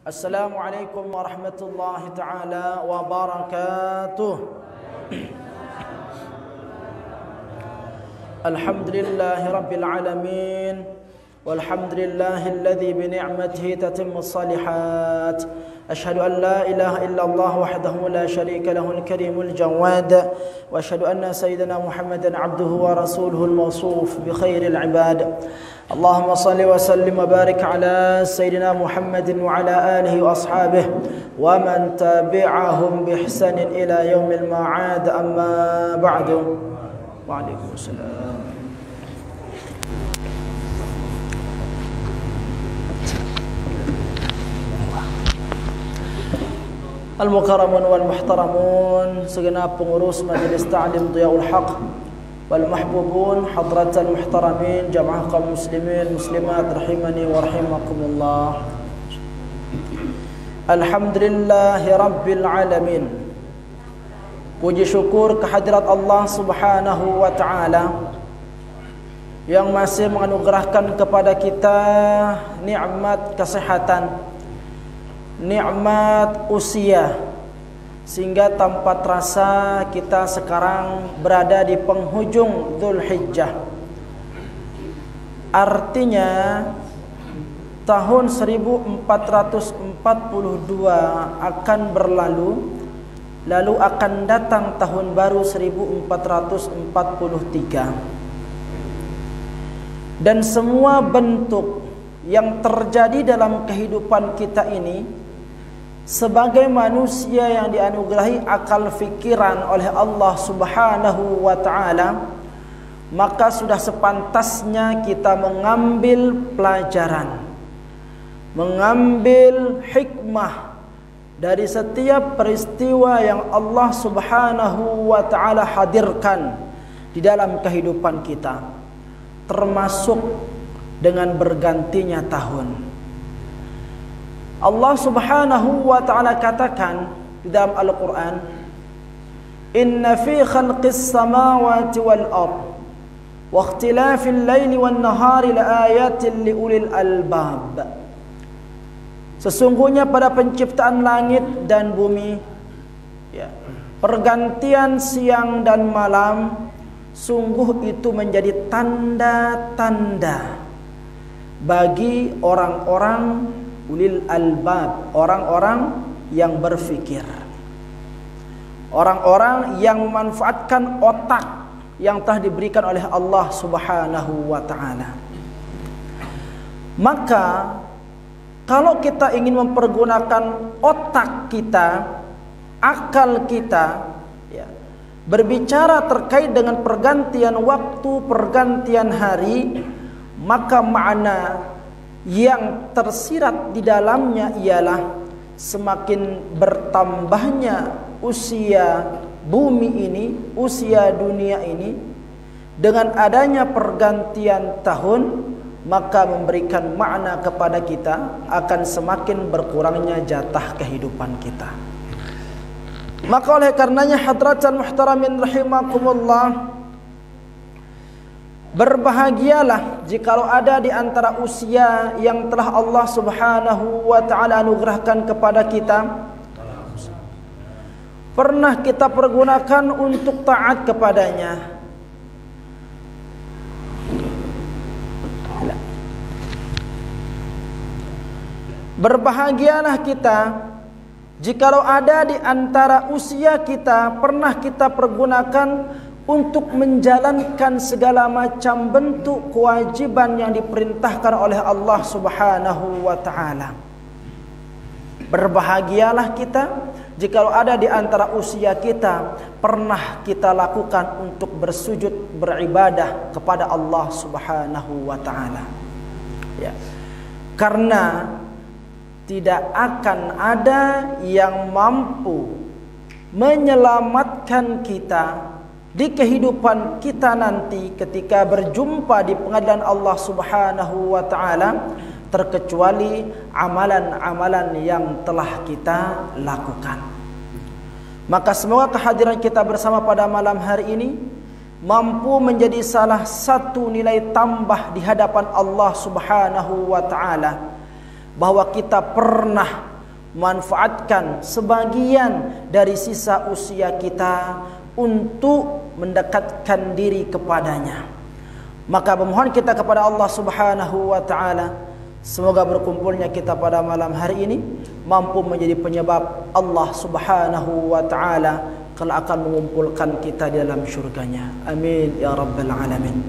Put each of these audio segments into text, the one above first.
Assalamualaikum warahmatullahi taala wabarakatuh. Alhamdulillahi rabbil alamin. Walhamdulillahi alladhi bi ni'matihi tatimmu shalihat. Ashhadu an la ilaha illallah wahdahu la sharika lahul karimul jawad. Wa ashhadu anna sayyidina Muhammadan abduhu wa rasuluhul mawsuf bi khairil ibad. Allahumma salli wa sallim wa barik ala sayyidina Muhammadin wa ala alihi wa ashabihi wa man tabi'ahum bi ihsanin ila yaumil ma'ad, amma ba'du. Waalaikumsalam. Al-mukarramun wal muhtaramun, segenap pengurus Majelis Ta'lim Dhiyaul Haq, wal mahbubun hadratal muhtaramin, jamaah kaum muslimin muslimat rahimani wa rahimakumullah. Alhamdulillahi rabbil alamin. Puji syukur kehadirat Allah Subhanahu wa taala yang masih menganugerahkan kepada kita nikmat kesehatan, nikmat usia, sehingga tanpa terasa kita sekarang berada di penghujung Dzulhijjah. Artinya tahun 1442 akan berlalu, lalu akan datang tahun baru 1443. Dan semua bentuk yang terjadi dalam kehidupan kita ini, sebagai manusia yang dianugerahi akal fikiran oleh Allah Subhanahu wa taala, maka sudah sepantasnya kita mengambil pelajaran, mengambil hikmah dari setiap peristiwa yang Allah Subhanahu wa taala hadirkan di dalam kehidupan kita, termasuk dengan bergantinya tahun. Allah Subhanahu wa taala katakan di dalam Al-Qur'an, "Inna fi khalqis samawati wal ard wa ikhtilafil laili wan nahari laayatin liulil albab." Sesungguhnya pada penciptaan langit dan bumi, ya, pergantian siang dan malam, sungguh itu menjadi tanda-tanda bagi orang-orang ulil albab, orang-orang yang berfikir, orang-orang yang memanfaatkan otak yang telah diberikan oleh Allah Subhanahu wa taala. Maka kalau kita ingin mempergunakan otak kita, akal kita, ya, berbicara terkait dengan pergantian waktu, pergantian hari, maka makna yang tersirat di dalamnya ialah semakin bertambahnya usia bumi ini, usia dunia ini, dengan adanya pergantian tahun, maka memberikan makna kepada kita akan semakin berkurangnya jatah kehidupan kita. Maka oleh karenanya hadratan muhtaramin rahimakumullah, berbahagialah jikalau ada di antara usia yang telah Allah Subhanahu wa taala anugerahkan kepada kita, pernah kita pergunakan untuk taat kepadanya. Berbahagialah kita jikalau ada di antara usia kita pernah kita pergunakan untuk menjalankan segala macam bentuk kewajiban yang diperintahkan oleh Allah Subhanahu wa taala. Berbahagialah kita jikalau ada di antara usia kita pernah kita lakukan untuk bersujud beribadah kepada Allah Subhanahu wa taala. Ya. Karena tidak akan ada yang mampu menyelamatkan kita di kehidupan kita nanti ketika berjumpa di pengadilan Allah Subhanahu wa taala, terkecuali amalan-amalan yang telah kita lakukan. Maka semoga kehadiran kita bersama pada malam hari ini mampu menjadi salah satu nilai tambah di hadapan Allah Subhanahu wa taala, bahwa kita pernah manfaatkan sebagian dari sisa usia kita untuk mendekatkan diri kepadanya. Maka memohon kita kepada Allah Subhanahu wa taala, semoga berkumpulnya kita pada malam hari ini mampu menjadi penyebab Allah Subhanahu wa taala kelak akan mengumpulkan kita di dalam syurganya. Amin ya rabbal alamin.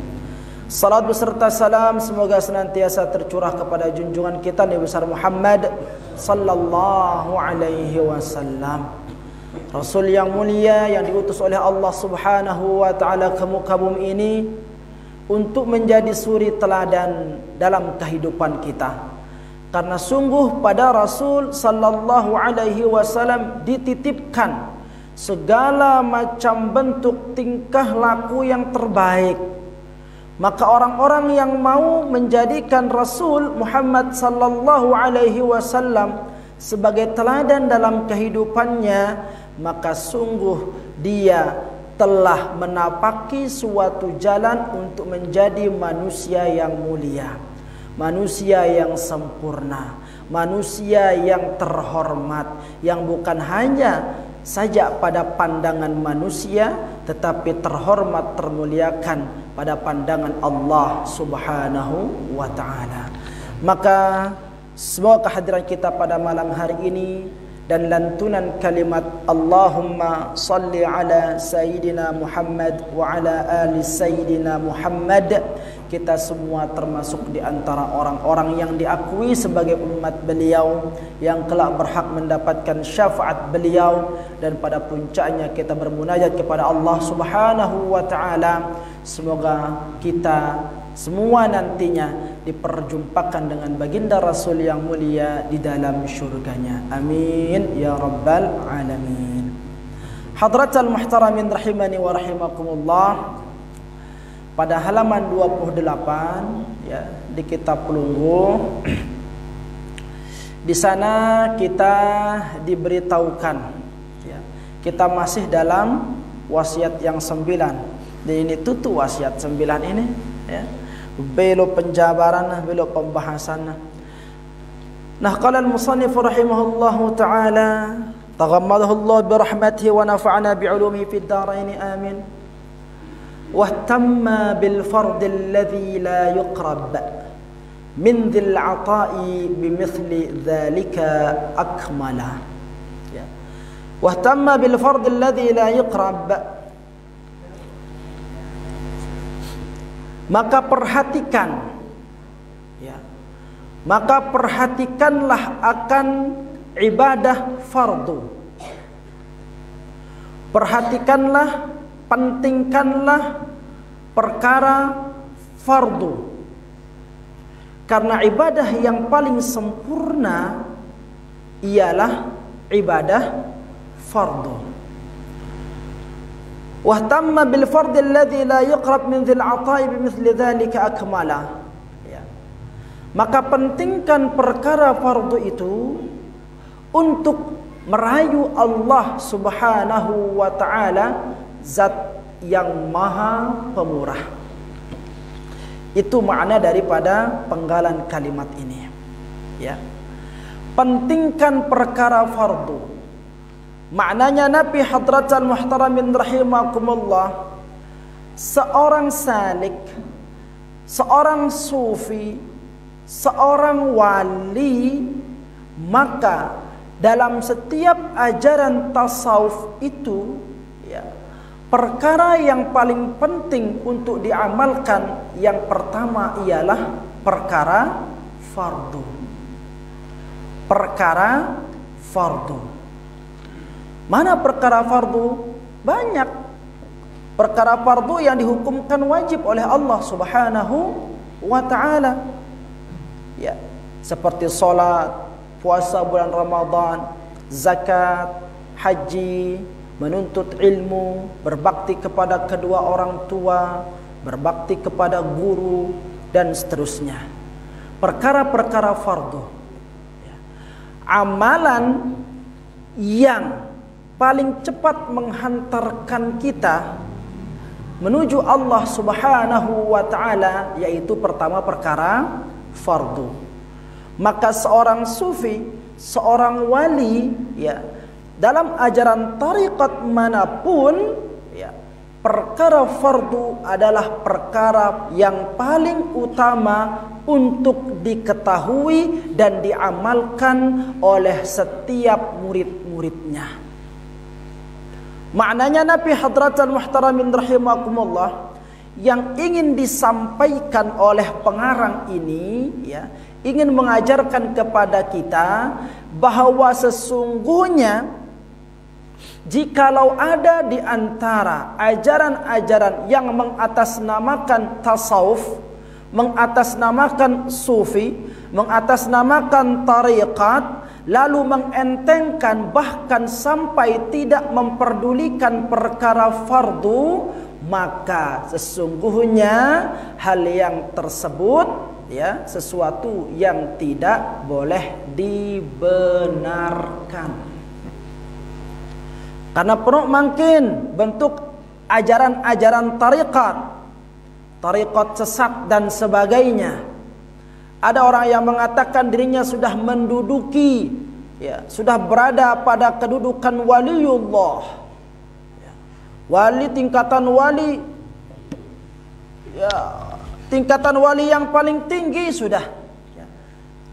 Salat beserta salam semoga senantiasa tercurah kepada junjungan kita Nabi besar Muhammad sallallahu alaihi wasallam, Rasul yang mulia yang diutus oleh Allah Subhanahu wa taala ke muka bumi ini untuk menjadi suri teladan dalam kehidupan kita. Karena sungguh pada Rasul sallallahu alaihi wasallam dititipkan segala macam bentuk tingkah laku yang terbaik. Maka orang-orang yang mau menjadikan Rasul Muhammad sallallahu alaihi wasallam sebagai teladan dalam kehidupannya, maka sungguh dia telah menapaki suatu jalan untuk menjadi manusia yang mulia, manusia yang sempurna, manusia yang terhormat, yang bukan hanya saja pada pandangan manusia tetapi terhormat, termuliakan pada pandangan Allah Subhanahu wa taala. Maka semoga kehadiran kita pada malam hari ini dan lantunan kalimat Allahumma salli ala Sayyidina Muhammad wa ala ali Sayyidina Muhammad, kita semua termasuk di antara orang-orang yang diakui sebagai umat beliau, yang kelak berhak mendapatkan syafaat beliau, dan pada puncaknya kita bermunajat kepada Allah Subhanahu wa taala. Semoga kita semua nantinya diperjumpakan dengan baginda Rasul yang mulia di dalam syurganya. Amin ya rabbal alamin. Hadratal muhtaramin rahimani wa rahimakumullah. Pada halaman 28 ya, di kitab Pelunggu, di sana kita diberitahukan ya, kita masih dalam wasiat yang 9. Dan ini tutu wasiat 9 ini ya. Belok penjabaran, belok pembahasan. Nah, qala al-musannif rahimahullahu taala, taghammadahu Allah bi rahmatihi wa nafa'ana bi 'ulumihi fid dharain amin. Wa tamma bil fard alladhi la yuqrab min dhil 'ata'i bimithli dhalika akmala. Ya. Wa tamma bil fard alladhi la yuqrab, maka perhatikan ya, maka perhatikanlah akan ibadah fardu. Perhatikanlah, pentingkanlah perkara fardu, karena ibadah yang paling sempurna ialah ibadah fardu. Wahtamma bil fardhi alladhi la yuqrab min dhil 'ata'i bimithli dhalika akmala. Ya. Maka pentingkan perkara fardu itu untuk merayu Allah Subhanahu wa taala, zat yang maha pemurah. Itu makna daripada penggalan kalimat ini. Ya. Pentingkan perkara fardu. Maknanya Nabi hadratal muhtaramin rahimakumullah, seorang salik, seorang sufi, seorang wali, maka dalam setiap ajaran tasawuf itu ya, perkara yang paling penting untuk diamalkan yang pertama ialah perkara fardu. Perkara fardu. Mana perkara fardu? Banyak perkara fardu yang dihukumkan wajib oleh Allah Subhanahu wa taala. Ya, seperti salat, puasa bulan Ramadan, zakat, haji, menuntut ilmu, berbakti kepada kedua orang tua, berbakti kepada guru, dan seterusnya. Perkara-perkara fardu. Ya. Amalan yang paling cepat menghantarkan kita menuju Allah Subhanahu wa taala yaitu pertama perkara fardu. Maka seorang sufi, seorang wali, ya, dalam ajaran tariqat manapun, ya, perkara fardu adalah perkara yang paling utama untuk diketahui dan diamalkan oleh setiap murid-muridnya. Maknanya Nabi hadratal muhtaramin rahimakumullah, yang ingin disampaikan oleh pengarang ini, ya, ingin mengajarkan kepada kita bahwa sesungguhnya jikalau ada di antara ajaran-ajaran yang mengatasnamakan tasawuf, mengatasnamakan sufi, mengatasnamakan tariqat, lalu mengentengkan bahkan sampai tidak memperdulikan perkara fardu, maka sesungguhnya hal yang tersebut, ya, sesuatu yang tidak boleh dibenarkan. Karena penuh mungkin bentuk ajaran-ajaran tariqat sesat dan sebagainya. Ada orang yang mengatakan dirinya sudah menduduki, ya, sudah berada pada kedudukan waliullah, ya, wali tingkatan wali, ya, tingkatan wali yang paling tinggi sudah, ya.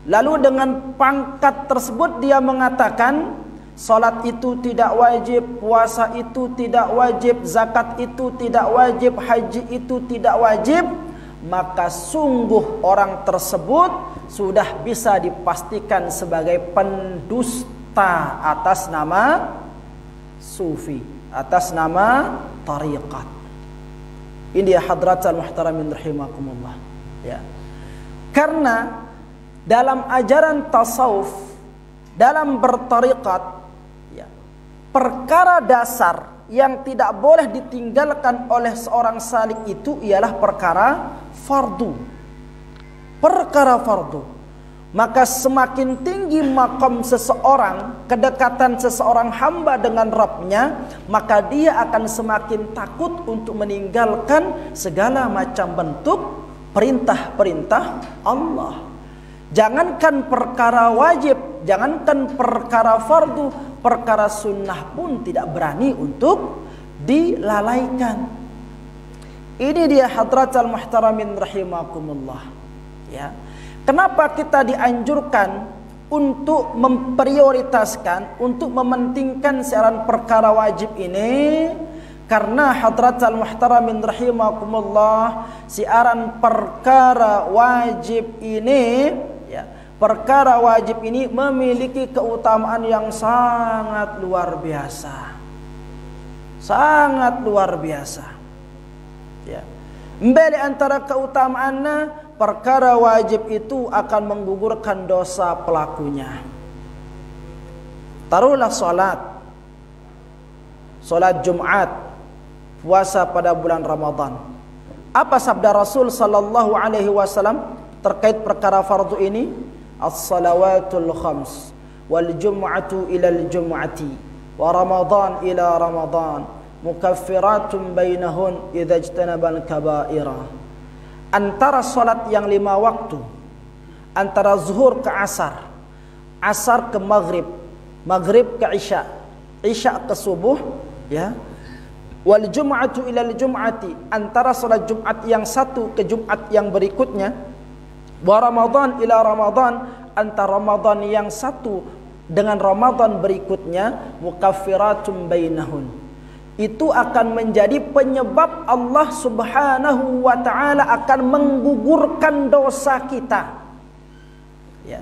Lalu dengan pangkat tersebut dia mengatakan salat itu tidak wajib, puasa itu tidak wajib, zakat itu tidak wajib, haji itu tidak wajib. Maka sungguh orang tersebut sudah bisa dipastikan sebagai pendusta atas nama sufi, atas nama tariqat. Ini ya hadratal muhtaramin rahimakumullah, ya. Karena dalam ajaran tasawuf, dalam bertariqat, ya, perkara dasar yang tidak boleh ditinggalkan oleh seorang salik itu ialah perkara fardu. Perkara fardu. Maka semakin tinggi makam seseorang, kedekatan seseorang hamba dengan Rabbnya, maka dia akan semakin takut untuk meninggalkan segala macam bentuk perintah-perintah Allah. Jangankan perkara wajib, jangankan perkara fardu, perkara sunnah pun tidak berani untuk dilalaikan. Ini dia hadratal muhtaramin rahimakumullah, ya. Kenapa kita dianjurkan untuk memprioritaskan, untuk mementingkan siaran perkara wajib ini? Karena hadratal muhtaramin rahimakumullah, siaran perkara wajib ini, ya, perkara wajib ini memiliki keutamaan yang sangat luar biasa. Sangat luar biasa. Ya. Mbali antara keutamaannya, perkara wajib itu akan menggugurkan dosa pelakunya. Taruhlah salat Jumat, puasa pada bulan Ramadan. Apa sabda Rasul sallallahu alaihi wasallam terkait perkara fardu ini? As-salawatul khams wal jum'atu ilal jum'ati wa Ramadan ila Ramadan mukaffiratun bainahun idza ijtanabal kaba'ira. Antara salat yang 5 waktu, antara zuhur ke asar, asar ke maghrib, maghrib ke isya, isya ke subuh, ya. Wal jum'atu ilal jum'ati, antara salat Jumat yang satu ke Jumat yang berikutnya. Wa Ramadan ila Ramadan, antara Ramadan yang satu dengan Ramadan berikutnya, mukaffiratun bainahun. Itu akan menjadi penyebab Allah subhanahu wa ta'ala akan menggugurkan dosa kita, ya.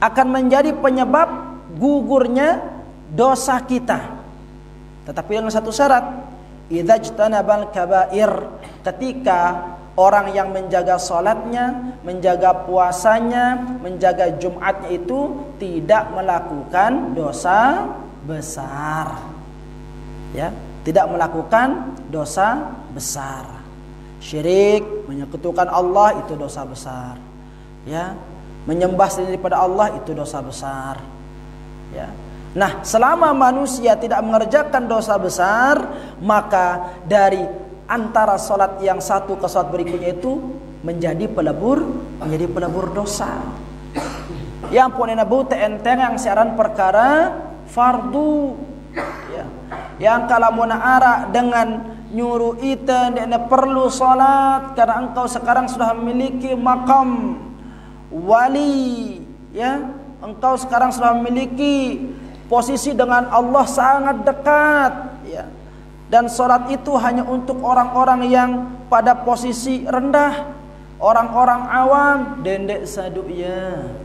Akan menjadi penyebab gugurnya dosa kita. Tetapi dengan satu syarat, idza ijtanabal kaba'ir, ketika orang yang menjaga salatnya, menjaga puasanya, menjaga Jumatnya itu tidak melakukan dosa besar, ya, tidak melakukan dosa besar. Syirik, menyekutukan Allah, itu dosa besar, ya. Menyembah selain daripada Allah, itu dosa besar, ya. Nah, selama manusia tidak mengerjakan dosa besar, maka dari antara salat yang satu ke salat berikutnya itu menjadi pelebur dosa. yang punena bute enteng yang siaran perkara fardu ya. Yang kalau muna ara dengan nyuruh ita tidak perlu salat karena engkau sekarang sudah memiliki makam wali ya, engkau sekarang sudah memiliki posisi dengan Allah sangat dekat ya. Dan salat itu hanya untuk orang-orang yang pada posisi rendah, orang-orang awam dendek sadu ya.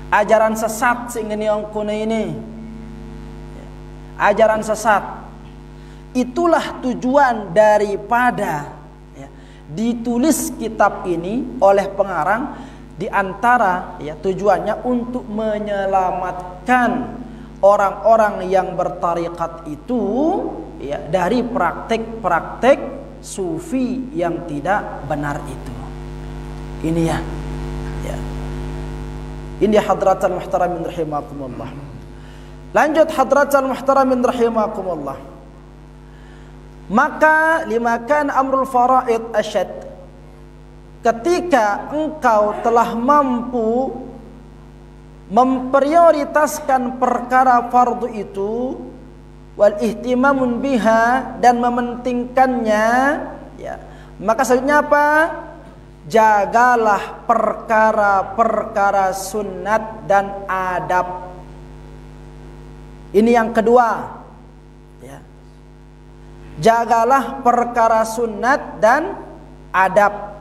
Ajaran sesat sehingga yang kuna ini ya. Ajaran sesat. Itulah tujuan daripada ya, ditulis kitab ini oleh pengarang, di antara ya, tujuannya untuk menyelamatkan orang-orang yang bertarikat itu ya, dari praktek-praktek sufi yang tidak benar itu. Ini ya. Ini hadratal muhtaramin rahimakumullah. Lanjut hadratal muhtaramin rahimakumullah. Maka limakan amrul faraid asyad, ketika engkau telah mampu memprioritaskan perkara fardu itu, wal ihtimamun biha, dan mementingkannya ya, maka selanjutnya apa? Jagalah perkara-perkara sunnat dan adab. Ini yang kedua ya. Jagalah perkara sunnat dan adab.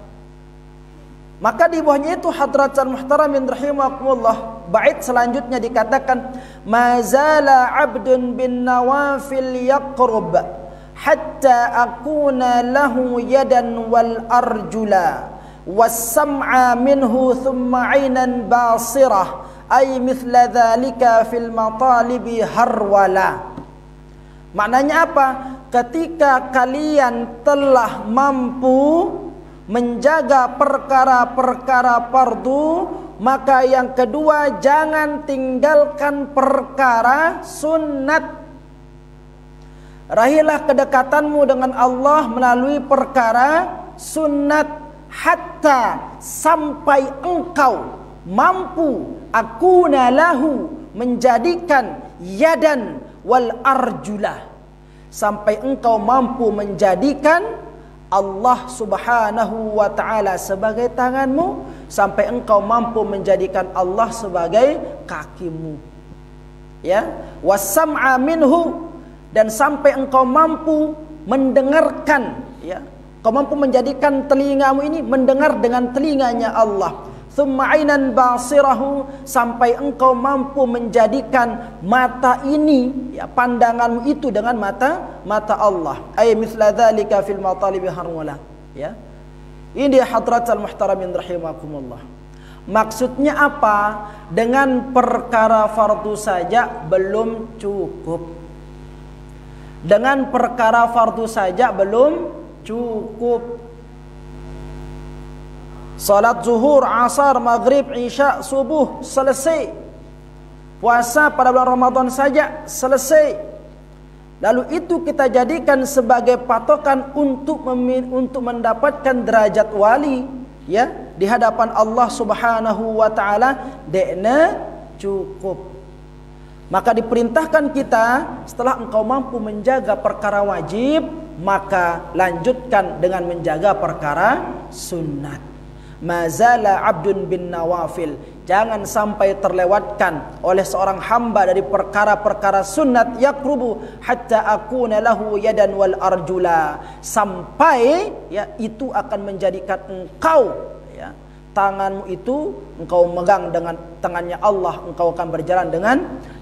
Maka di bawahnya itu hadratul muhtaramin rahimakumullah, bait selanjutnya dikatakan mazala abdun bin nawafil yaqrub hatta akuna lahu yadan wal arjula was-sam'a minhu thumma 'ainan basirah ay mithla dhalika fil matalibi harwala. Maknanya apa? Ketika kalian telah mampu menjaga perkara-perkara fardu, maka yang kedua jangan tinggalkan perkara sunnat. Raihlah kedekatanmu dengan Allah melalui perkara sunnat, hatta sampai engkau mampu akuna lahu menjadikan yadan wal arjulah, sampai engkau mampu menjadikan Allah subhanahu wa ta'ala sebagai tanganmu, sampai engkau mampu menjadikan Allah sebagai kakimu ya, wasam'a minhu, dan sampai engkau mampu mendengarkan ya, kau mampu menjadikan telingamu ini mendengar dengan telinganya Allah. Thumma 'ainan basirahu, sampai engkau mampu menjadikan mata ini ya, pandanganmu itu dengan mata Allah. Ay mithla dzalika fil matalibi harwala ya. Ini hadratul muhtaramin rahimakumullah. Maksudnya apa? Dengan perkara fardu saja belum cukup. Dengan perkara fardu saja belum cukup. Salat zuhur, asar, maghrib, isya, subuh selesai. Puasa pada bulan Ramadan saja selesai. Lalu itu kita jadikan sebagai patokan untuk mendapatkan derajat wali ya di hadapan Allah Subhanahu wa taala, dekna cukup. Maka diperintahkan kita setelah engkau mampu menjaga perkara wajib, maka lanjutkan dengan menjaga perkara sunnat. Mazala abdun bin nawafil, jangan sampai terlewatkan oleh seorang hamba dari perkara-perkara sunnat, yaqrubu hatta akuna lahu yadan wal arjula, sampai ya itu akan menjadikan engkau ya, tanganmu itu engkau megang dengan tangannya Allah, engkau akan berjalan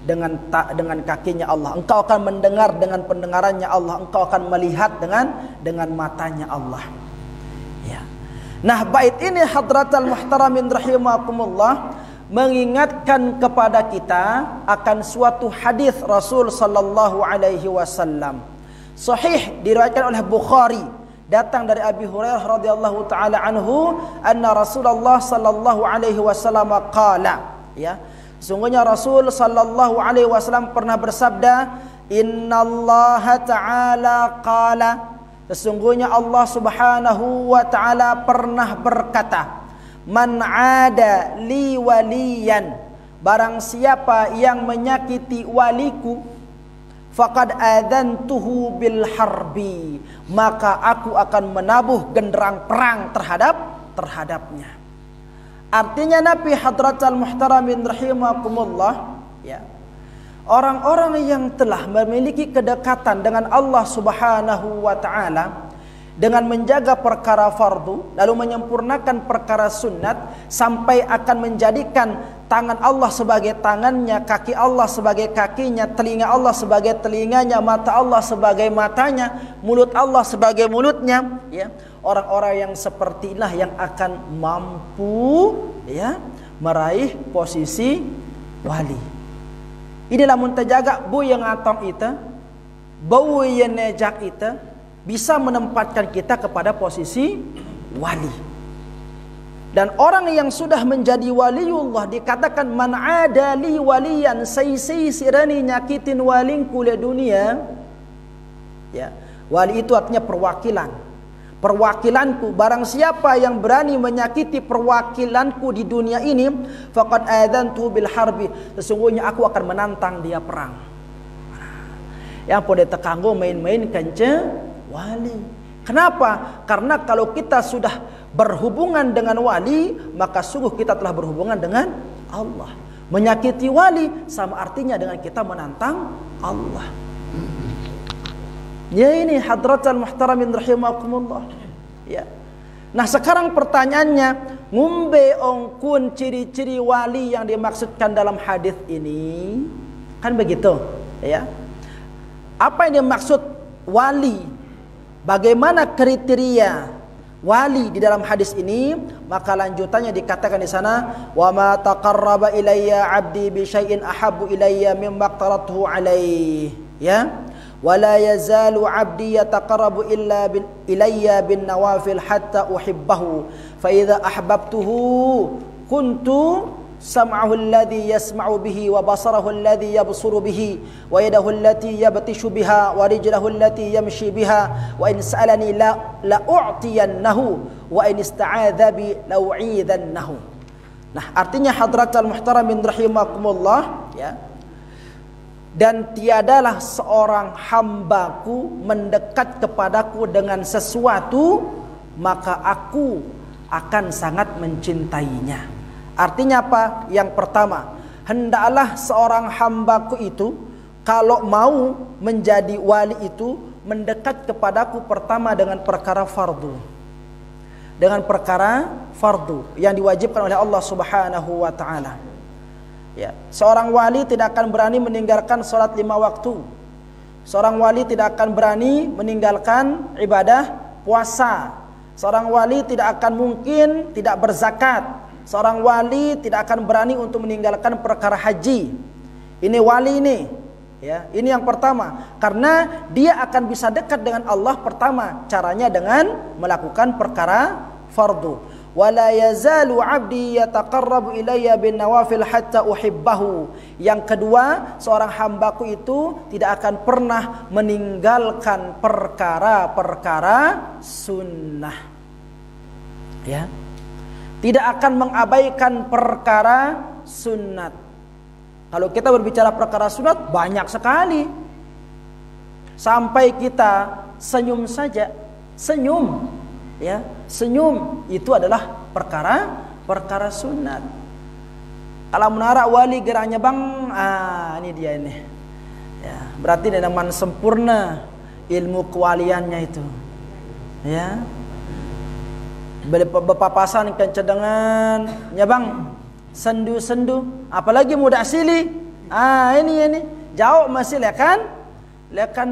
dengan kakinya Allah, engkau akan mendengar dengan pendengarannya Allah, engkau akan melihat dengan matanya Allah. Ya. Nah, bait ini hadratal muhtaramin rahimakumullah mengingatkan kepada kita akan suatu hadis Rasul sallallahu alaihi wasallam. Sahih diriwayatkan oleh Bukhari, datang dari Abi Hurairah radhiyallahu taala anhu, anna Rasulullah sallallahu alaihi wasallam qala, ya, sesungguhnya Rasul sallallahu alaihi wasallam pernah bersabda, innallaha ta'ala qala, sesungguhnya Allah subhanahu wa ta'ala pernah berkata, man ada li waliyan, barang siapa yang menyakiti waliku, faqad adzantuhu bil harbi, maka aku akan menabuh genderang perang terhadapnya. Artinya Nabi hadratal muhtaramin rahimakumullah, ya, orang-orang yang telah memiliki kedekatan dengan Allah Subhanahu wa taala dengan menjaga perkara fardu lalu menyempurnakan perkara sunnat sampai akan menjadikan tangan Allah sebagai tangannya, kaki Allah sebagai kakinya, telinga Allah sebagai telinganya, mata Allah sebagai matanya, mulut Allah sebagai mulutnya, ya. Orang-orang yang seperti inilah yang akan mampu, ya, meraih posisi wali. Inilah muntajaga bu yang atong ita, bau yang nejak ita bisa menempatkan kita kepada posisi wali. Dan orang yang sudah menjadi waliullah dikatakan man adali waliyan, sai sirani nyakitin walingku le dunia. Ya, wali itu artinya perwakilan. Perwakilanku, barang siapa yang berani menyakiti perwakilanku di dunia ini, faqad adzantu bil harbi, sesungguhnya aku akan menantang dia perang. Yang pode tekanggo main-main kence wali. Kenapa? Karena kalau kita sudah berhubungan dengan wali, maka sungguh kita telah berhubungan dengan Allah. Menyakiti wali sama artinya dengan kita menantang Allah. Ya, ini hadratal muhtaramin rahimakumullah. Ya. Nah, sekarang pertanyaannya, ngumbe ongkun ciri-ciri wali yang dimaksudkan dalam hadis ini? Kan begitu, ya. Apa yang dimaksud wali? Bagaimana kriteria wali di dalam hadis ini? Maka lanjutannya dikatakan di sana, wa ma taqarraba ilayya 'abdi bi syai'in ahabbu ilayya mimma qaratuhu alaihi, ya. Wala yazalu 'abdi yataqarrabu ilayya bin nawafil hatta uhibbahu, fa idza ahbabtuhu kuntu sam'ahu alladhi yasma'u bihi wa basarahu alladhi yabsuru bihi wa yadahu allati yabtishu biha wa rijlahu allati yamshi biha wa in sa'alani la u'tiyannahu wa in ista'adha bi la u'idhannahu. Nah, artinya hadratal muhtaramin rahimakumullah, ya. Dan tiadalah seorang hambaku mendekat kepadaku dengan sesuatu maka aku akan sangat mencintainya. Artinya apa? Yang pertama, hendaklah seorang hambaku itu kalau mau menjadi wali itu mendekat kepadaku pertama dengan perkara fardu. Dengan perkara fardu yang diwajibkan oleh Allah Subhanahu wa taala. Ya, seorang wali tidak akan berani meninggalkan salat 5 waktu. Seorang wali tidak akan berani meninggalkan ibadah puasa. Seorang wali tidak akan mungkin tidak berzakat. Seorang wali tidak akan berani untuk meninggalkan perkara haji. Ini wali ini, ya. Ini yang pertama, karena dia akan bisa dekat dengan Allah pertama caranya dengan melakukan perkara fardu. Wala yazalu 'abdi yataqarrabu ilayya bin nawafil hatta uhibbahu. Yang kedua, seorang hambaku itu tidak akan pernah meninggalkan perkara-perkara sunnah. Ya. Tidak akan mengabaikan perkara sunat. Kalau kita berbicara perkara sunat banyak sekali. Sampai kita senyum saja, senyum, ya, senyum itu adalah perkara sunat. Kalau menara wali geranya bang, ini dia ini. Ya, berarti dengan sempurna ilmu kewaliannya itu. Ya. Berpapasan kencedengan nyabang sendu-sendu, apalagi muda sili. Ini jauh masih lekan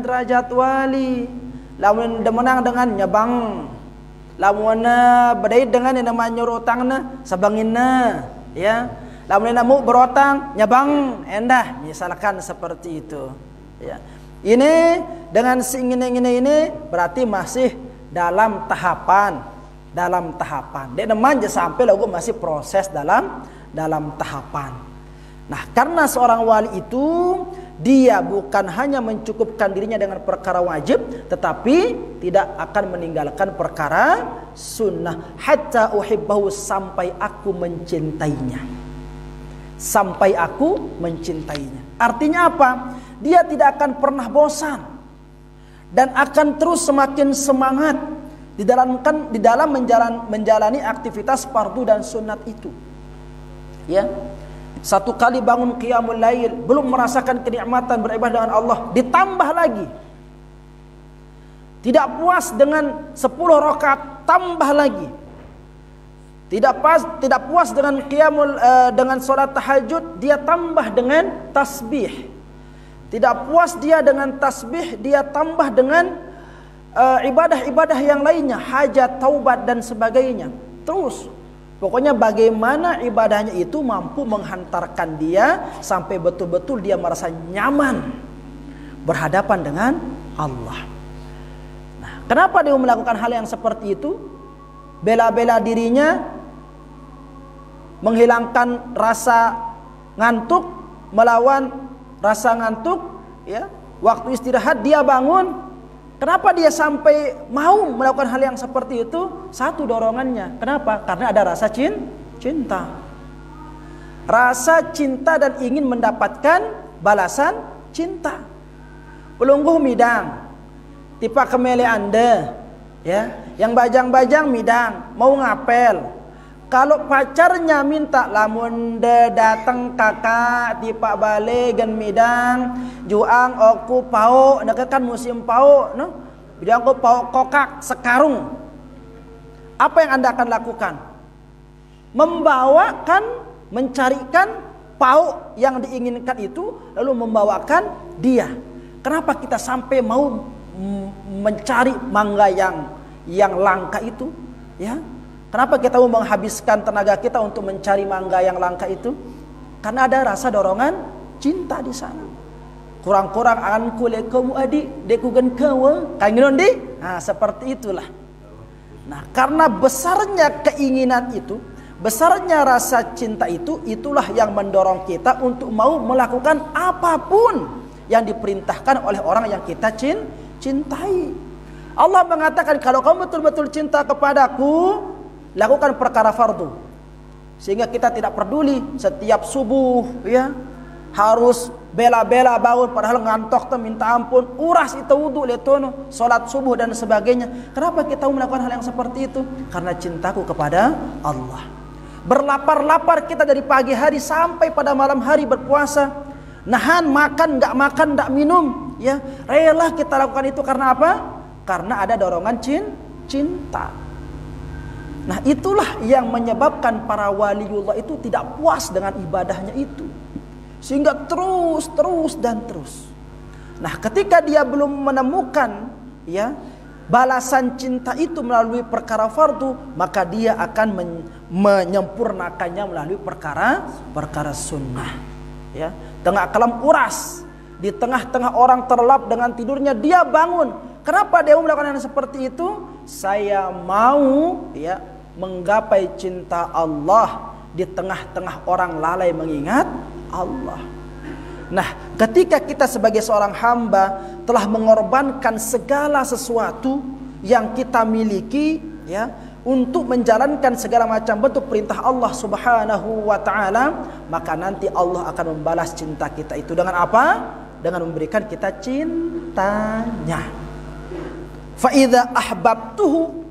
derajat wali. Lamun demenang dengan nyabang, lamun bedai dengan yang namanya nyurutangna sabanginna, ya. Lamun namu berotang nyabang endah, misalkan seperti itu, ya. Ini dengan ini berarti masih dalam tahapan. Dek manja sampai lagu masih proses dalam tahapan. Nah, karena seorang wali itu dia bukan hanya mencukupkan dirinya dengan perkara wajib, tetapi tidak akan meninggalkan perkara sunnah. Hatta uhibbahu, sampai aku mencintainya. Sampai aku mencintainya. Artinya apa? Dia tidak akan pernah bosan dan akan terus semakin semangat di dalam menjalani aktivitas fardu dan sunat itu. Ya. Satu kali bangun qiyamul lail, belum merasakan kenikmatan beribadah dengan Allah, ditambah lagi. Tidak puas dengan 10 rakaat, tambah lagi. Tidak puas dengan dengan salat tahajud, dia tambah dengan tasbih. Tidak puas dia dengan tasbih, dia tambah dengan ibadah-ibadah yang lainnya, hajat, taubat dan sebagainya. Terus pokoknya bagaimana ibadahnya itu mampu menghantarkan dia sampai betul-betul dia merasa nyaman berhadapan dengan Allah. Nah, kenapa dia melakukan hal yang seperti itu? Bela-bela dirinya, menghilangkan rasa ngantuk, melawan rasa ngantuk, ya. Waktu istirahat dia bangun. Kenapa dia sampai mau melakukan hal yang seperti itu? Satu dorongannya. Kenapa? Karena ada rasa cinta. Rasa cinta dan ingin mendapatkan balasan cinta. Pelungguh midang, tipe kemele Anda, ya, yang bajang-bajang midang, mau ngapel. Kalau pacarnya minta lamun de datang kakak tipe bale gen midang juang oku pau, nak kan musim pau, no? Juang oku pau kokak sekarung. Apa yang Anda akan lakukan? Mencarikan pau yang diinginkan itu, lalu membawakan dia. Kenapa kita sampai mau mencari mangga yang langka itu? Ya. Kenapa kita mau menghabiskan tenaga kita untuk mencari mangga yang langka itu? Karena ada rasa dorongan cinta di sana. Kurang-kurang anku lekamu adik, deku gen kawa, kangenon di. Nah, seperti itulah. Nah, karena besarnya keinginan itu, besarnya rasa cinta itu, itulah yang mendorong kita untuk mau melakukan apapun yang diperintahkan oleh orang yang kita cintai. Allah mengatakan, kalau kamu betul-betul cinta kepadaku, lakukan perkara fardu. Sehingga kita tidak peduli setiap subuh, ya, harus bela-bela bangun padahal ngantok tuh minta ampun, uras itu wudu letono, salat subuh dan sebagainya. Kenapa kita melakukan hal yang seperti itu? Karena cintaku kepada Allah. Berlapar-lapar kita dari pagi hari sampai pada malam hari berpuasa, nahan makan, enggak minum, ya, rela kita lakukan itu karena apa? Karena ada dorongan cinta. Nah, itulah yang menyebabkan para waliullah itu tidak puas dengan ibadahnya itu, sehingga terus. Nah, ketika dia belum menemukan, ya, balasan cinta itu melalui perkara fardu, maka dia akan menyempurnakannya melalui perkara sunnah. Ya, tengah kelam uras, di tengah-tengah orang terlelap dengan tidurnya dia bangun. Kenapa dia melakukan hal seperti itu? Saya mau, ya, menggapai cinta Allah di tengah-tengah orang lalai mengingat Allah. Nah, ketika kita sebagai seorang hamba telah mengorbankan segala sesuatu yang kita miliki, ya, untuk menjalankan segala macam bentuk perintah Allah Subhanahu wa taala, maka nanti Allah akan membalas cinta kita itu dengan apa? Dengan memberikan kita cintanya. Fa idza ahbabtuhu,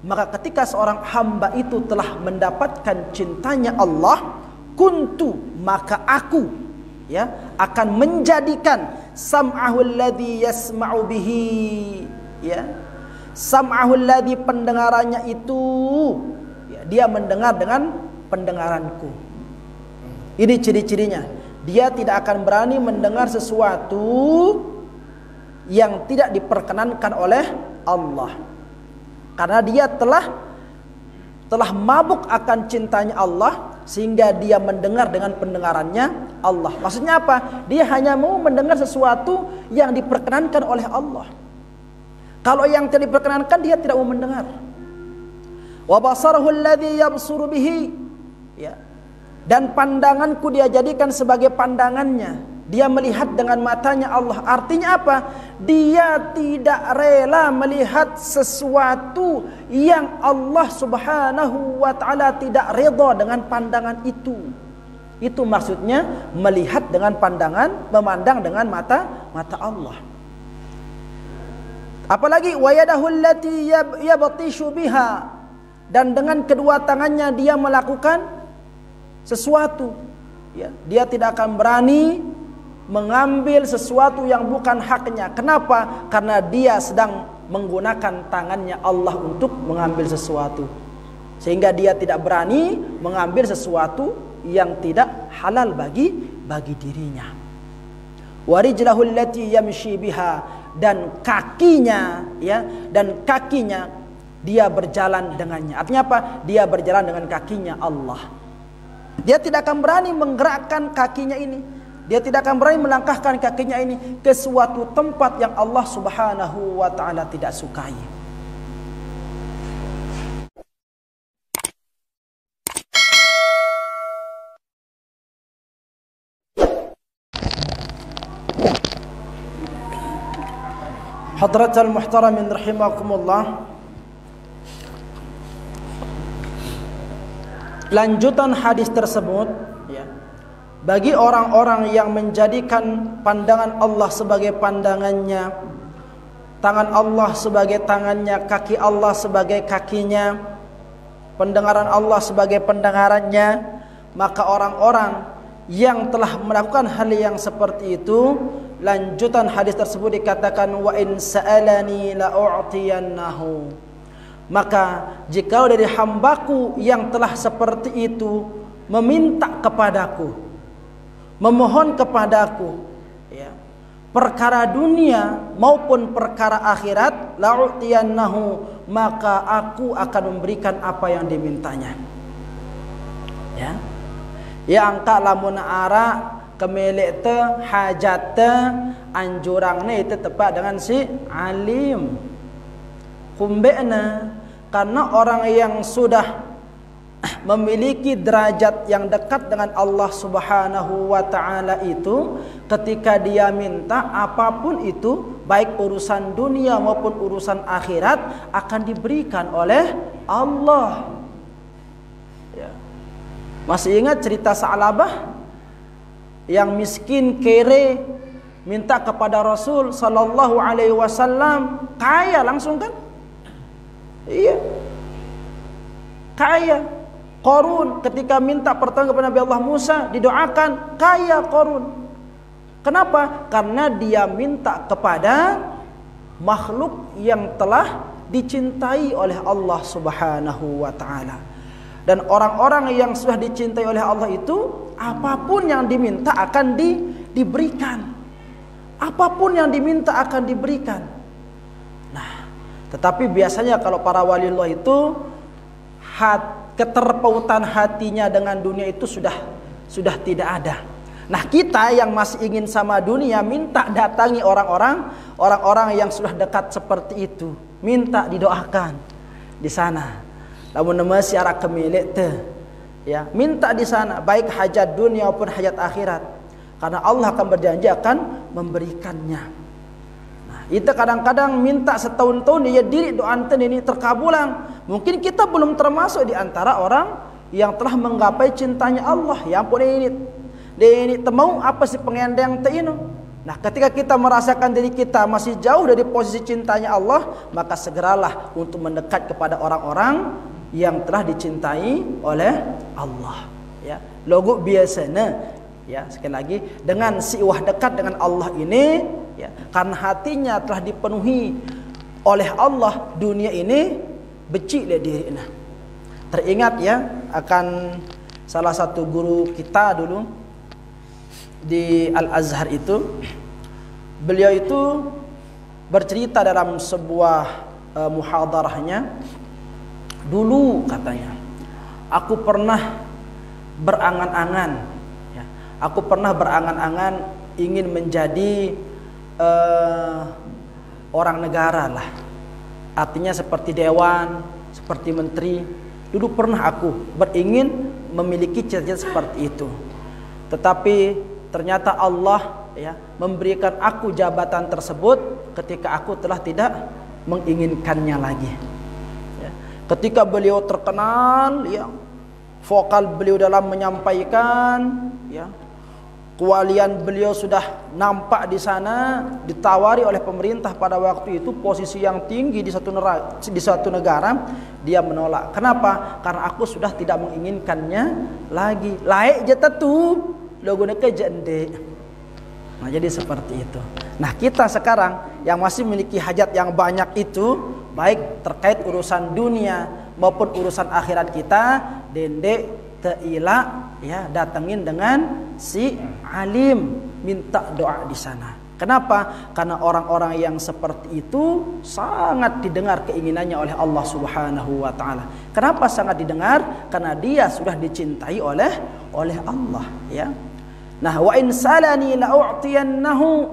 maka ketika seorang hamba itu telah mendapatkan cintanya Allah, kuntu, maka aku, ya, akan menjadikan sam'ahu alladhi yasma'u bihi, ya, sam'ahu alladhi, pendengarannya itu, ya, dia mendengar dengan pendengaranku. Ini ciri-cirinya. Dia tidak akan berani mendengar sesuatu yang tidak diperkenankan oleh Allah. Karena dia telah mabuk akan cintanya Allah, sehingga dia mendengar dengan pendengarannya Allah. Maksudnya apa? Dia hanya mau mendengar sesuatu yang diperkenankan oleh Allah. Kalau yang tidak diperkenankan, dia tidak mau mendengar. Wa basarahu alladhi yabsuru bihi, ya. Dan pandanganku dia jadikan sebagai pandangannya. Dia melihat dengan matanya Allah. Artinya apa? Dia tidak rela melihat sesuatu yang Allah Subhanahu wa taala tidak redha dengan pandangan itu. Itu maksudnya melihat dengan pandangan, memandang dengan mata Allah. Apalagi wayadahu allati yabtishu biha, dan dengan kedua tangannya dia melakukan sesuatu. Ya, dia tidak akan berani mengambil sesuatu yang bukan haknya. Kenapa? Karena dia sedang menggunakan tangannya Allah untuk mengambil sesuatu, sehingga dia tidak berani mengambil sesuatu yang tidak halal bagi dirinya. Warijlahu allati yamshi biha, dan kakinya, ya, dan kakinya dia berjalan dengannya. Artinya apa? Dia berjalan dengan kakinya Allah. Dia tidak akan berani menggerakkan kakinya ini. Dia tidak akan berani melangkahkan kakinya ini ke suatu tempat yang Allah Subhanahu wa taala tidak sukai. Hadratul muhtaramin rahimakumullah. Lanjutan hadis tersebut, ya, bagi orang-orang yang menjadikan pandangan Allah sebagai pandangannya, tangan Allah sebagai tangannya, kaki Allah sebagai kakinya, pendengaran Allah sebagai pendengarannya, maka orang-orang yang telah melakukan hal yang seperti itu, lanjutan hadis tersebut dikatakan wa in sa'alani la u'tiyannahu. Maka jika dari hambaku yang telah seperti itu meminta kepadaku, memohon kepadaku, ya, perkara dunia maupun perkara akhirat, la'utiyannahu, maka aku akan memberikan apa yang dimintanya. Ya, ya, angka lamun ara kemelek te hajat te anjurangnya itu tepat dengan si alim kumbena, karena orang yang sudah memiliki derajat yang dekat dengan Allah Subhanahu wa taala itu, ketika dia minta apapun itu, baik urusan dunia maupun urusan akhirat, akan diberikan oleh Allah. Ya. Masih ingat cerita Sa'labah yang miskin kere minta kepada Rasul sallallahu alaihi wasallam, kaya langsung kan? Iya. Kaya. Qarun ketika minta pertolongan kepada Nabi Allah Musa, didoakan kaya Qarun. Kenapa? Karena dia minta kepada makhluk yang telah dicintai oleh Allah Subhanahu wa taala. Dan orang-orang yang sudah dicintai oleh Allah itu, apapun yang diminta akan diberikan. Apapun yang diminta akan diberikan. Nah, tetapi biasanya kalau para waliullah itu keterpautan hatinya dengan dunia itu sudah tidak ada. Nah, kita yang masih ingin sama dunia, minta datangi orang-orang yang sudah dekat seperti itu, minta didoakan di sana. Lamun masih arah kemilik teh, ya, minta di sana, baik hajat dunia maupun hajat akhirat, karena Allah akan berjanji akan memberikannya. Nah, itu kadang-kadang minta setahun-tahun dia diri doa ini terkabulang. Mungkin kita belum termasuk di antara orang yang telah menggapai cintanya Allah. Ya ampun, ini temau apa sih pengendang teh ini? Nah, ketika kita merasakan diri kita masih jauh dari posisi cintanya Allah, maka segeralah untuk mendekat kepada orang-orang yang telah dicintai oleh Allah. Ya, logo biasanya, ya, sekali lagi, dengan siwah dekat dengan Allah ini, ya, karena hatinya telah dipenuhi oleh Allah, dunia ini becik le dirinya. Teringat ya akan salah satu guru kita dulu di Al-Azhar itu, beliau itu bercerita dalam sebuah muhadarahnya, dulu katanya, aku pernah berangan-angan, ya, aku pernah berangan-angan ingin menjadi orang negara lah, artinya seperti dewan, seperti menteri. Dulu pernah aku beringin memiliki cita-cita seperti itu, tetapi ternyata Allah ya memberikan aku jabatan tersebut ketika aku telah tidak menginginkannya lagi. Ya. Ketika beliau terkenal, ya, vokal beliau dalam menyampaikan, ya, kewalian beliau sudah nampak di sana, ditawari oleh pemerintah pada waktu itu posisi yang tinggi di satu negara, dia menolak. Kenapa? Karena aku sudah tidak menginginkannya lagi. Laik je tu, logo neke jende. Nah, jadi seperti itu. Nah, kita sekarang yang masih memiliki hajat yang banyak itu, baik terkait urusan dunia maupun urusan akhirat kita, dendek teila, ya, datengin dengan si alim, minta doa di sana. Kenapa? Karena orang-orang yang seperti itu sangat didengar keinginannya oleh Allah Subhanahu wa taala. Kenapa sangat didengar? Karena dia sudah dicintai oleh Allah, ya. Nah, wa in salani la u'tiyannahu,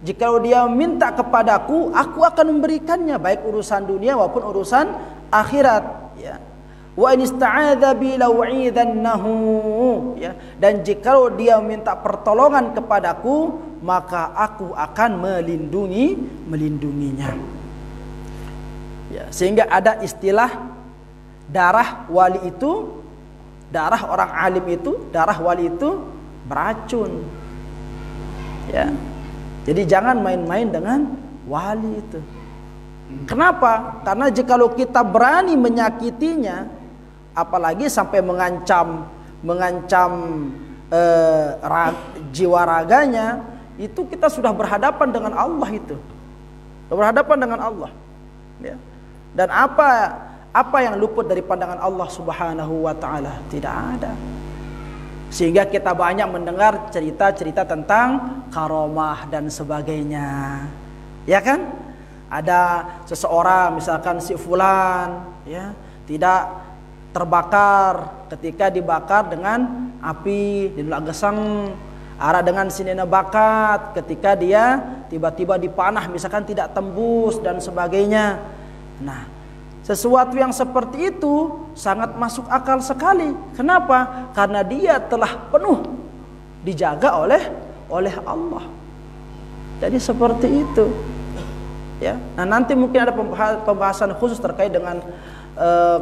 jika dia minta kepadaku, aku akan memberikannya, baik urusan dunia maupun urusan akhirat, ya. Wa in ista'adza bi la'u'idzannahu, ya, dan jika dia minta pertolongan kepadaku, maka aku akan melindunginya. Ya, sehingga ada istilah darah wali itu, darah orang alim itu, darah wali itu beracun. Ya. Jadi jangan main-main dengan wali itu. Kenapa? Karena jikalau kita berani menyakitinya, apalagi sampai mengancam jiwa raganya, itu kita sudah berhadapan dengan Allah itu. Berhadapan dengan Allah. Ya. Dan apa yang luput dari pandangan Allah Subhanahu wa taala? Tidak ada. Sehingga kita banyak mendengar cerita-cerita tentang karomah dan sebagainya. Ya kan? Ada seseorang, misalkan si fulan, ya, tidak terbakar ketika dibakar dengan api di gesang. Ada dengan sinena bakat ketika dia tiba-tiba dipanah, misalkan tidak tembus dan sebagainya. Nah, sesuatu yang seperti itu sangat masuk akal sekali. Kenapa? Karena dia telah penuh dijaga oleh Allah. Jadi seperti itu. Ya. Nah, nanti mungkin ada pembahasan khusus terkait dengan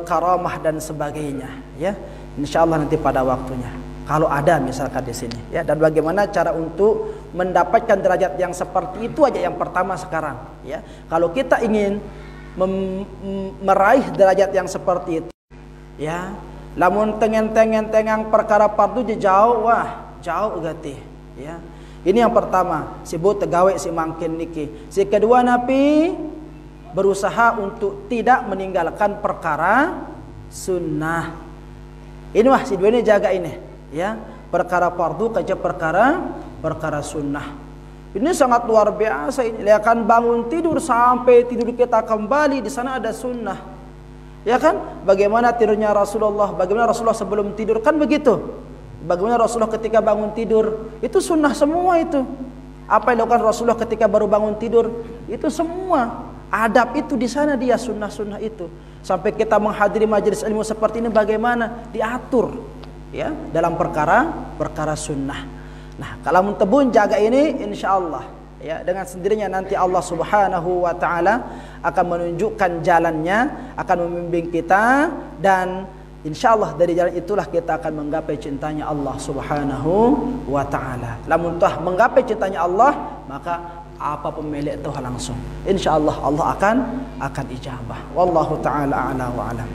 karamah dan sebagainya, ya. Insyaallah nanti pada waktunya. Kalau ada misalkan di sini, ya, dan bagaimana cara untuk mendapatkan derajat yang seperti itu aja yang pertama sekarang, ya. Kalau kita ingin meraih derajat yang seperti itu, ya, lamun tengen perkara fardu jauh, wah, jauh gati, ya. Ini yang pertama, sibuk tegawe si mangkin niki. Si kedua, napi berusaha untuk tidak meninggalkan perkara sunnah. Ini wah si dua ini jaga ini, ya, perkara fardu kerja perkara sunnah. Ini sangat luar biasa ini. Ya kan, bangun tidur sampai tidur kita kembali, di sana ada sunnah. Ya kan? Bagaimana tidurnya Rasulullah, bagaimana Rasulullah sebelum tidur, kan begitu. Bagaimana Rasulullah ketika bangun tidur, itu sunnah semua itu. Apa yang dilakukan Rasulullah ketika baru bangun tidur, itu semua adab itu di sana, dia sunnah-sunnah itu. Sampai kita menghadiri majelis ilmu seperti ini, bagaimana diatur, ya, dalam perkara sunnah. Nah, kalau mentebun jaga ini, insya Allah, ya, dengan sendirinya nanti Allah Subhanahu wa taala akan menunjukkan jalannya, akan membimbing kita, dan insya Allah dari jalan itulah kita akan menggapai cintanya Allah Subhanahu wa ta'ala. Lamun telah menggapai cintanya Allah, maka apa pemilik itu langsung, insya Allah Allah akan ijabah. Wallahu ta'ala a'la wa alam.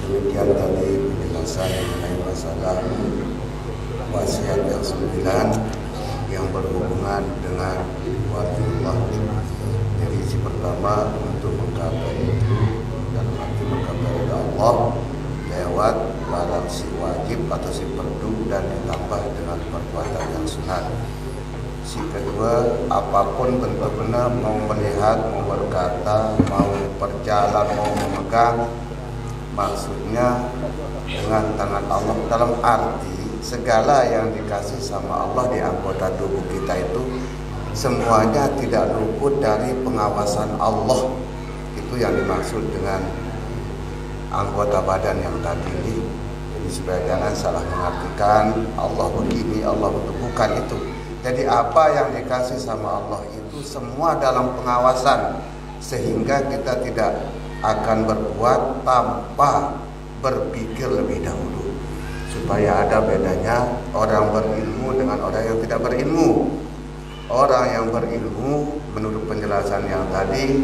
Demikian tadi penjelasan mengenai masalah wasiat yang 9 yang berhubungan dengan waliullah. Jadi si pertama untuk menggapai itu dalam arti menggapai ridha Allah lewat barang si wajib atau si perdu dan ditambah dengan perbuatan yang sunat. Si kedua, apapun bentuknya, mau melihat, mau berkata, mau berjalan, mau memegang, maksudnya dengan tangan Allah, dalam arti segala yang dikasih sama Allah di anggota tubuh kita itu semuanya tidak luput dari pengawasan Allah. Itu yang dimaksud dengan anggota badan yang tadi ini. Jadi supaya jangan salah mengartikan Allah begini, Allah begitu, bukan itu. Jadi apa yang dikasih sama Allah itu semua dalam pengawasan, sehingga kita tidak akan berbuat tanpa berpikir lebih dahulu. Supaya ada bedanya orang berilmu dengan orang yang tidak berilmu. Orang yang berilmu menurut penjelasan yang tadi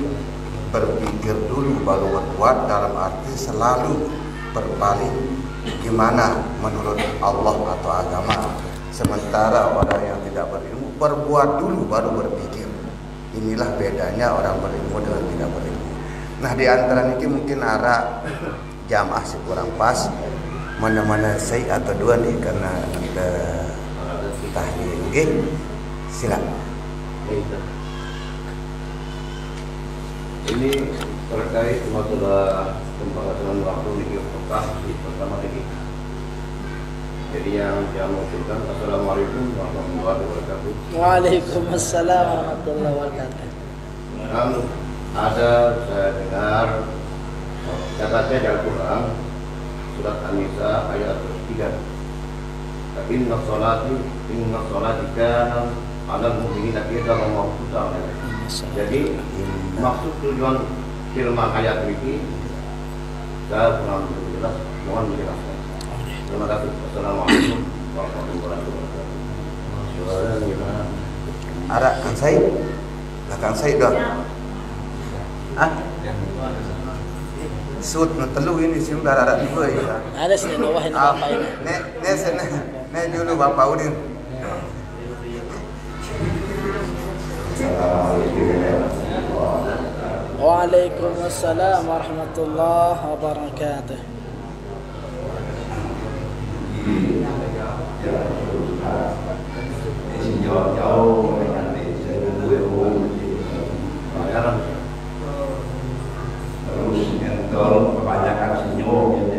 berpikir dulu baru berbuat, dalam arti selalu berpaling gimana menurut Allah atau agama. Sementara orang yang tidak berilmu berbuat dulu baru berpikir. Inilah bedanya orang berilmu dengan tidak berilmu. Nah, di antara ini mungkin arah jamaah sih kurang pas. Mana-mana saya atau dua nih karena ada tahlil. Oke, silakan. Ini terkait masalah pembahasan waktu di Yogyakarta di pertama ini. Jadi yang saya maksudkan, Assalamualaikum warahmatullahi wabarakatuh. Waalaikumsalam warahmatullahi wabarakatuh. Ada saya dengar catatnya di Al-Quran surat An-Nisa ayat 3. Inna sholati kana 'alal mu'minina kitaban mawquta. Jadi maksud tujuan firman ayat ini saya kurang jelas, mohon dijelaskan. Terima kasih. Assalamualaikum warahmatullahi wabarakatuh. Arah Kang Said, Kang Said dah. Sud telu ini sih udah ada dua ya. Ada sih bawah ini bapak ini. Nek dulu Bapak Udin. Waalaikumsalam warahmatullahi wabarakatuh. Terus entol kebanyakan senyum yang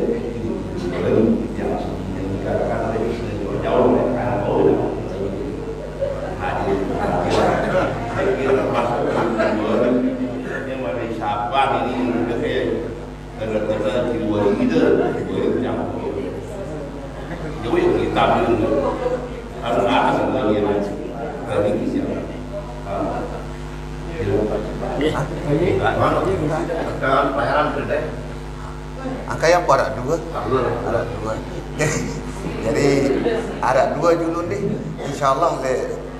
dikatakan dari jauh kan hadir saya kira termasuk yang dari siapa ini kayak ternyata di luar itu yang jauh yang kita dulu harus ada lagi dari siapa Angka yang ada dua. Jadi ada dua dulu nih. Insyaallah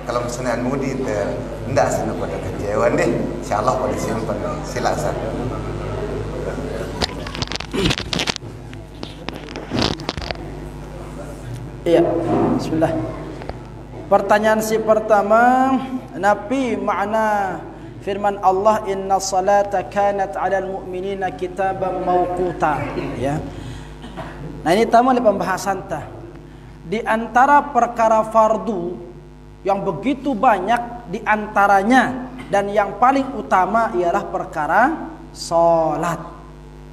kalau Senin Mudi tidak senang pada kecewa nih. Insyaallah pada simpan silakan. Iya, bismillah. Pertanyaan si pertama, Nabi makna firman Allah inna salata kanat 'alal mu'minina kitaban mawquta, ya. Nah, ini tamu di pembahasan tah. Di antara perkara fardu yang begitu banyak di antaranya dan yang paling utama ialah perkara salat,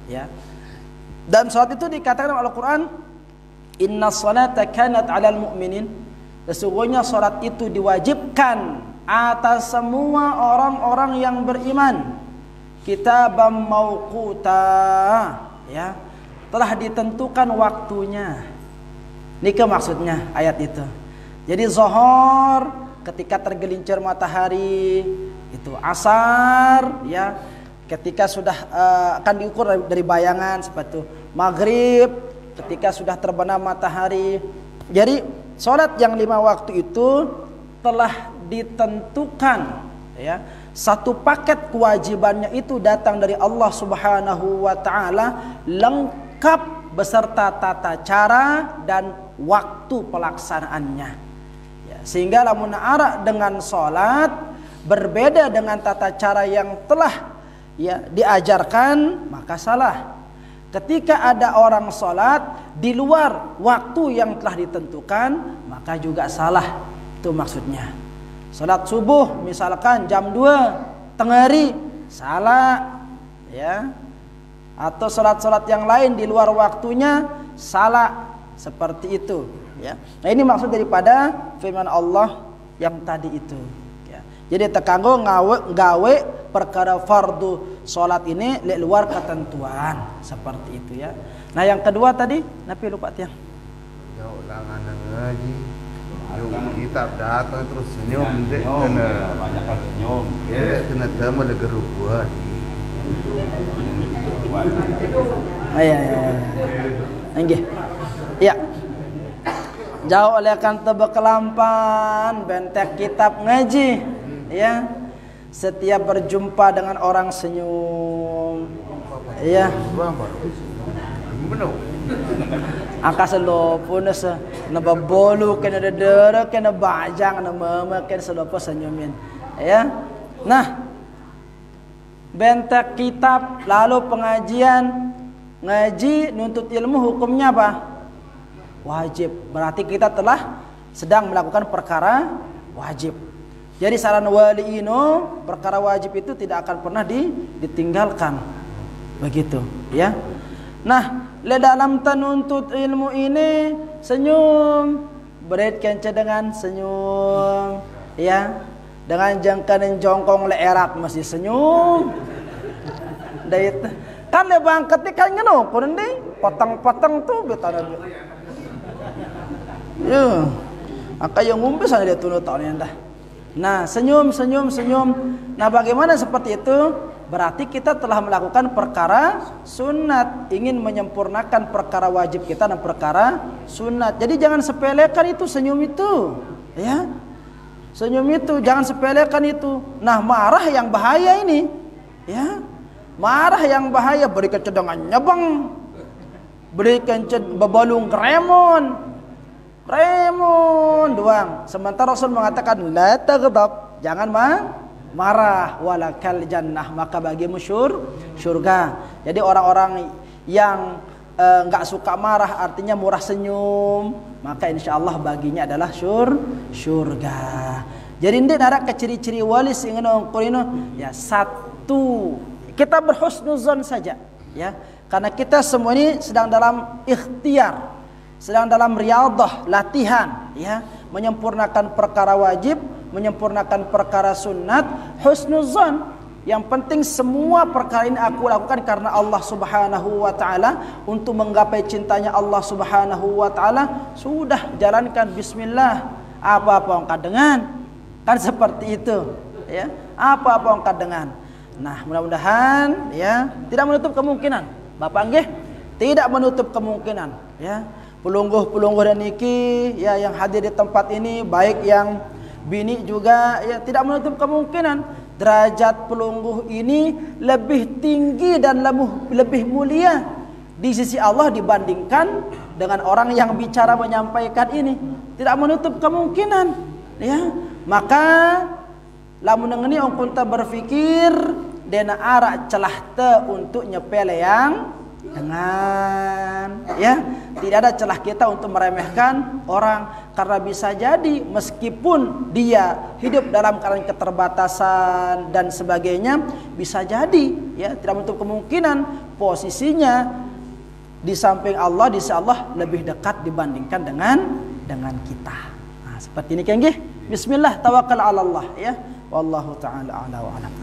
ya. Dan salat itu dikatakan dalam Al-Qur'an inna salata kanat 'alal mu'minin. Sesungguhnya salat itu diwajibkan atas semua orang-orang yang beriman. Kitaban mawquta, ya. Telah ditentukan waktunya. Nikah maksudnya ayat itu. Jadi zuhur ketika tergelincir matahari, itu asar, ya, ketika sudah akan diukur dari bayangan seperti itu. Maghrib ketika sudah terbenam matahari. Jadi salat yang 5 waktu itu telah ditentukan, ya. Satu paket kewajibannya itu datang dari Allah Subhanahu wa taala, lengkap beserta tata cara dan waktu pelaksanaannya, ya. Sehingga lamun arak dengan salat berbeda dengan tata cara yang telah, ya, diajarkan, maka salah. Ketika ada orang salat di luar waktu yang telah ditentukan, maka juga salah. Itu maksudnya. Salat subuh misalkan jam 2 tengah hari, salah, ya. Atau salat-salat yang lain di luar waktunya, salah, seperti itu, ya. Nah, ini maksud daripada firman Allah yang tadi itu, ya. Jadi tekanggo gawe perkara fardu salat ini lek luar ketentuan seperti itu ya. Nah yang kedua tadi napi lupa tiang. Jauh langan ngaji. Jauh kitab datang terus senyum deh kena banyak kan senyum. ya kena tema le gerubuan. Iya. Nggih. Iya. Jauh oleh kan tebekelampan bentek kitab ngaji ya. Setiap berjumpa dengan orang senyum. Iya. Benar. Angka selopun na babolu kena dedera kena bajang na mama kena selopo senyumin ya. Nah bentek kitab lalu pengajian ngaji nuntut ilmu hukumnya apa? Wajib. Berarti kita telah sedang melakukan perkara wajib. Jadi saran wali ino perkara wajib itu tidak akan pernah ditinggalkan. Begitu ya. Nah, le dalam tanuntut ilmu ini senyum, beredkan dengan senyum, ya, dengan jangkaan jongkong le erat masih senyum. Dait kan le bang ketika ngono, kunen deh, potong-potong tuh betana. Ya, maka yang ngumpi sana dia tunut tahun dah. Nah, senyum. Nah, bagaimana seperti itu? Berarti kita telah melakukan perkara sunat, ingin menyempurnakan perkara wajib kita dan perkara sunat. Jadi jangan sepelekan itu senyum itu, ya. Senyum itu jangan sepelekan itu. Nah, marah yang bahaya ini, ya. Marah yang bahaya berikan cedengan nyebang, berikan bebalung remon doang. Sementara Rasul mengatakan la taghdab, jangan marah, walakal jannah, maka bagimu surga. Jadi orang-orang yang enggak suka marah artinya murah senyum, maka insyaallah baginya adalah surga. Jadi ndik ada ciri-ciri wali sing ngono kurino ya. Satu, kita berhusnuzon saja ya. Karena kita semua ini sedang dalam ikhtiar, sedang dalam riyadhah, latihan ya, menyempurnakan perkara wajib, menyempurnakan perkara sunat, husnuzan. Yang penting semua perkara ini aku lakukan karena Allah Subhanahu wa taala, untuk menggapai cintanya Allah Subhanahu wa taala. Sudah jalankan bismillah, apa-apa angkat dengan. Kan seperti itu, ya. Apa-apa angkat dengan. Nah, mudah-mudahan ya tidak menutup kemungkinan. Bapak nggih, tidak menutup kemungkinan, ya. Pelungguh-pelungguh dan niki ya yang hadir di tempat ini, baik yang bini juga ya, tidak menutup kemungkinan derajat pelungguh ini lebih tinggi dan lebih mulia di sisi Allah dibandingkan dengan orang yang bicara menyampaikan ini. Tidak menutup kemungkinan ya. Maka lamun ngeni ong kunta berfikir dena arak celah te untuk nyepele yang dengan ya, tidak ada celah kita untuk meremehkan orang, karena bisa jadi meskipun dia hidup dalam keadaan keterbatasan dan sebagainya, bisa jadi ya, tidak menutup kemungkinan posisinya di samping Allah, di sisi Allah lebih dekat dibandingkan dengan kita. Nah, seperti ini kan nggih. Bismillah, tawakkal 'ala Allah ya. Wallahu taala a'la wa a'lam.